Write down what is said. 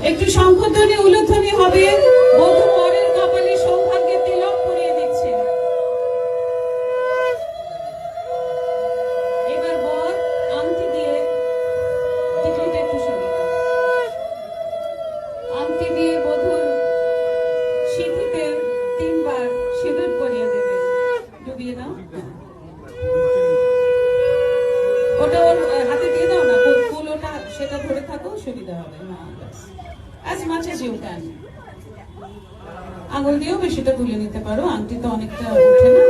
একটু শঙ্খধ্বনি উলুধ্বনি হবে। বধূ বরের কপালে সৌভাগ্যের তিলক পরিয়ে দিচ্ছে। এবার বর আংটি দিয়ে টিকলিটা একটু সরিয়ে দাও। আংটি দিয়ে বধূর সিঁথিতে 3 বার সিঁদুর পরিয়ে দেবে। ডুবিয়ে দাও। ওটা ওর হাতে দিয়ে দাও না, ফুল ওটা সেটা ধরে থাকো, সুবিধা হবে। as much as you can। আঙুল দিয়েও বেশিটা তুলে নিতে পারো, আংটি তো অনেকটা ওঠে না।